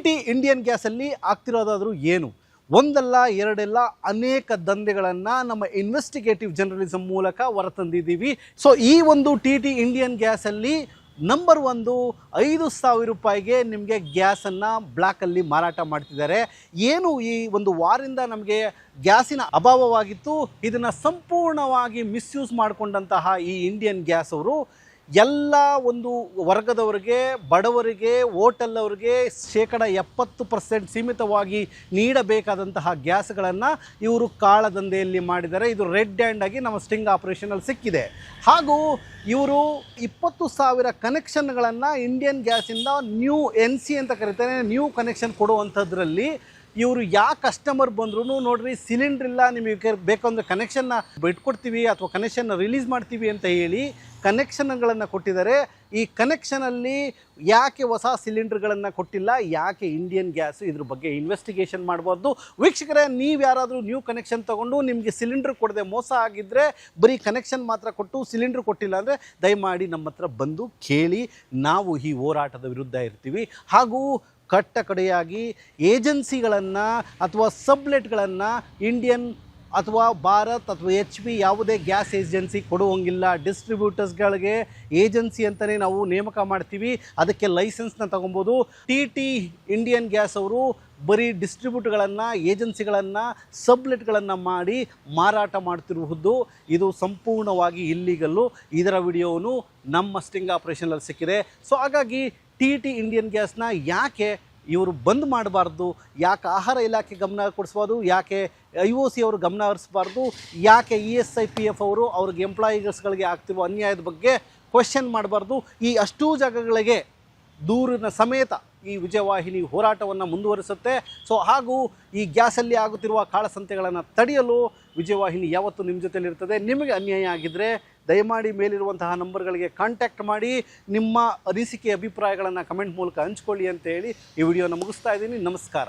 T Indian ಗ್ಯಾಸಲ್ಲಿ ಆಗ್ತಿರೋದಾದರೂ ಏನು? ಒಂದಲ್ಲ ಎರಡಲ್ಲ ಅನೇಕ ದಂಧೆಗಳನ್ನು ನಮ್ಮ ಇನ್ವೆಸ್ಟಿಗೇಟಿವ್ ಜರ್ನಲಿಸಮ್ ಮೂಲಕ ಹೊರತಂದಿದ್ದೀವಿ. ಸೊ ಈ ಒಂದು ಟಿ ಇಂಡಿಯನ್ ಗ್ಯಾಸಲ್ಲಿ ನಂಬರ್ 1 5,000 ರೂಪಾಯಿಗೆ ನಿಮಗೆ ಗ್ಯಾಸನ್ನು ಬ್ಲ್ಯಾಕಲ್ಲಿ ಮಾರಾಟ ಮಾಡ್ತಿದ್ದಾರೆ. ಏನು ಈ ಒಂದು ವಾರಿಂದ ನಮಗೆ ಗ್ಯಾಸಿನ ಅಭಾವವಾಗಿತ್ತು, ಇದನ್ನು ಸಂಪೂರ್ಣವಾಗಿ ಮಿಸ್ಯೂಸ್ ಮಾಡಿಕೊಂಡಂತಹ ಈ ಇಂಡಿಯನ್ ಗ್ಯಾಸ್ ಅವರು ಎಲ್ಲ ಒಂದು ವರ್ಗದವರಿಗೆ, ಬಡವರಿಗೆ, ಹೋಟೆಲ್ ಅವರಿಗೆ 70% ಸೀಮಿತವಾಗಿ ನೀಡಬೇಕಾದಂತಹ ಗ್ಯಾಸ್ಗಳನ್ನು ಇವರು ಕಾಳದಂಧೆಯಲ್ಲಿ ಮಾಡಿದ್ದಾರೆ. ಇದು ರೆಡ್ ಹ್ಯಾಂಡ್ ಆಗಿ ನಮ್ಮ ಸ್ಟಿಂಗ್ ಆಪರೇಷನಲ್ಲಿ ಸಿಕ್ಕಿದೆ. ಹಾಗೂ ಇವರು 20,000 ಕನೆಕ್ಷನ್ಗಳನ್ನು ಇಂಡಿಯನ್ ಗ್ಯಾಸಿಂದ ನ್ಯೂ NC ಅಂತ ಕರೀತಾರೆ, ನ್ಯೂ ಕನೆಕ್ಷನ್ ಕೊಡುವಂಥದ್ರಲ್ಲಿ ಇವರು ಕಸ್ಟಮರ್ ಬಂದ್ರೂ ನೋಡ್ರಿ ಸಿಲಿಂಡ್ರ್ ಇಲ್ಲ, ನಿಮಗೆ ಬೇಕಂದ್ರೆ ಕನೆಕ್ಷನ್ನ ಬಿಟ್ಕೊಡ್ತೀವಿ ಅಥವಾ ಕನೆಕ್ಷನ್ನ ರಿಲೀಸ್ ಮಾಡ್ತೀವಿ ಅಂತ ಹೇಳಿ ಕನೆಕ್ಷನ್ಗಳನ್ನು ಕೊಟ್ಟಿದ್ದಾರೆ. ಈ ಕನೆಕ್ಷನಲ್ಲಿ ಯಾಕೆ ಹೊಸ ಸಿಲಿಂಡರ್ಗಳನ್ನು ಕೊಟ್ಟಿಲ್ಲ, ಯಾಕೆ ಇಂಡಿಯನ್ ಗ್ಯಾಸ್ ಇದ್ರ ಬಗ್ಗೆ ಇನ್ವೆಸ್ಟಿಗೇಷನ್ ಮಾಡ್ಬೋದು. ವೀಕ್ಷಕರೇ, ನೀವು ಯಾರಾದರೂ ನ್ಯೂ ಕನೆಕ್ಷನ್ ತೊಗೊಂಡು ನಿಮಗೆ ಸಿಲಿಂಡರ್ ಕೊಡದೆ ಮೋಸ ಆಗಿದ್ದರೆ, ಬರೀ ಕನೆಕ್ಷನ್ ಮಾತ್ರ ಕೊಟ್ಟು ಸಿಲಿಂಡರ್ ಕೊಟ್ಟಿಲ್ಲ ಅಂದರೆ ದಯಮಾಡಿ ನಮ್ಮ ಹತ್ರ ಬಂದು ಕೇಳಿ. ನಾವು ಈ ಹೋರಾಟದ ವಿರುದ್ಧ ಇರ್ತೀವಿ. ಹಾಗೂ ಕಡೆಯಾಗಿ ಏಜೆನ್ಸಿಗಳನ್ನು ಅಥವಾ ಸಬ್ಲೆಟ್ಗಳನ್ನು ಇಂಡಿಯನ್ ಅಥವಾ ಭಾರತ್ ಅಥವಾ HP ಯಾವುದೇ ಗ್ಯಾಸ್ ಏಜೆನ್ಸಿ ಕೊಡುವಂಗಿಲ್ಲ. ಡಿಸ್ಟ್ರಿಬ್ಯೂಟರ್ಸ್ಗಳಿಗೆ ಏಜೆನ್ಸಿ ಅಂತಲೇ ನಾವು ನೇಮಕ ಮಾಡ್ತೀವಿ, ಅದಕ್ಕೆ ಲೈಸೆನ್ಸ್ನ ತೊಗೊಬೋದು. ಟಿ ಇಂಡಿಯನ್ ಗ್ಯಾಸ್ ಅವರು ಬರೀ ಡಿಸ್ಟ್ರಿಬ್ಯೂಟ್ಗಳನ್ನು, ಏಜೆನ್ಸಿಗಳನ್ನು, ಸಬ್ಲೆಟ್ಗಳನ್ನು ಮಾಡಿ ಮಾರಾಟ ಮಾಡ್ತಿರುವುದು ಇದು ಸಂಪೂರ್ಣವಾಗಿ ಇಲ್ಲಿಗಲ್ಲು. ಇದರ ವಿಡಿಯೋನು ನಮ್ಮ ಸ್ಟಿಂಗ್ ಆಪರೇಷನಲ್ಲಿ ಸಿಕ್ಕಿದೆ. ಸೊ ಹಾಗಾಗಿ ಟಿ ಇಂಡಿಯನ್ ಗ್ಯಾಸ್ನ ಯಾಕೆ ಇವರು ಬಂದ್ ಮಾಡಬಾರ್ದು, ಯಾಕೆ ಆಹಾರ ಇಲಾಖೆ ಗಮನ ಕೊಡಿಸ್ಬಾರ್ದು, ಯಾಕೆ IOC ಅವರು ಗಮನ ಹರಿಸಬಾರ್ದು, ಯಾಕೆ ESIPF ಅವರು ಅವ್ರಿಗೆ ಎಂಪ್ಲಾಯೀಸ್ಗಳಿಗೆ ಆಗ್ತಿರುವ ಅನ್ಯಾಯದ ಬಗ್ಗೆ ಕ್ವೆಶ್ಚನ್ ಮಾಡಬಾರ್ದು, ಈ ಅಷ್ಟೂ ಜಾಗಗಳಿಗೆ ದೂರಿನ ಸಮೇತ ಈ ವಿಜಯವಾಹಿನಿ ಹೋರಾಟವನ್ನು ಮುಂದುವರಿಸುತ್ತೆ. ಸೊ ಹಾಗೂ ಈ ಗ್ಯಾಸಲ್ಲಿ ಆಗುತ್ತಿರುವ ಕಾಳಸಂತೆಗಳನ್ನು ತಡೆಯಲು ವಿಜಯವಾಹಿನಿ ಯಾವತ್ತೂ ನಿಮ್ಮ ಜೊತೆಲಿರ್ತದೆ. ನಿಮಗೆ ಅನ್ಯಾಯ ಆಗಿದ್ದರೆ ದಯಮಾಡಿ ಮೇಲಿರುವಂತಹ ನಂಬರ್ಗಳಿಗೆ ಕಾಂಟ್ಯಾಕ್ಟ್ ಮಾಡಿ ನಿಮ್ಮ ಅನಿಸಿಕೆ ಅಭಿಪ್ರಾಯಗಳನ್ನು ಕಮೆಂಟ್ ಮೂಲಕ ಹಂಚ್ಕೊಳ್ಳಿ ಅಂತ ಹೇಳಿ ಈ ವಿಡಿಯೋನ ಮುಗಿಸ್ತಾ ಇದ್ದೀನಿ. ನಮಸ್ಕಾರ.